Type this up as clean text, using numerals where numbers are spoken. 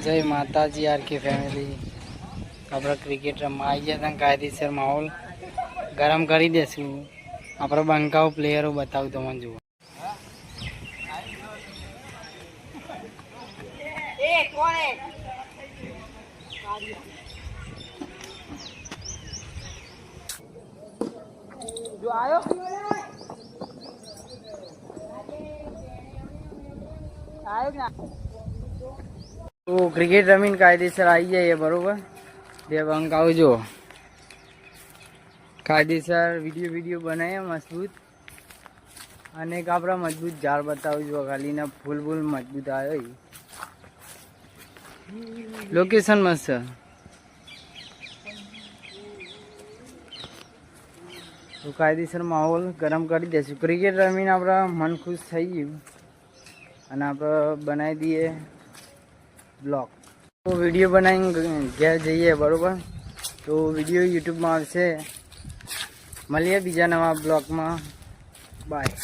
जय माताजी आर की फैमिली આપણે ક્રિકેટ રમવા આવી ગયા હતા કાયદેસર માહોલ ગરમ કરી દેશું આપણે બંકાઓ પ્લેયરો બતાવું તમને જુઓ જો આયો तो क्रिकेट रमीन कायदेसर आई जाइए बरोबर देव अंक आवजो कायदेसर वीडियो बनाए मजबूत अनेक आपड़ा मजबूत झाड़ बतावजो खाली ना फूल मजबूत आयो लोकेशन मस्त तो कायदेसर माहौल गरम कर देशु क्रिकेट रमीन आपड़ा मन खुश थई गयुं અને આપણે બનાવી દઈએ બ્લોગ તો વિડીયો બનાવીને ઘેર જઈએ બરાબર તો વિડીયો યુટ્યુબમાં આવશે મળીએ બીજા નવા બ્લોગમાં બાય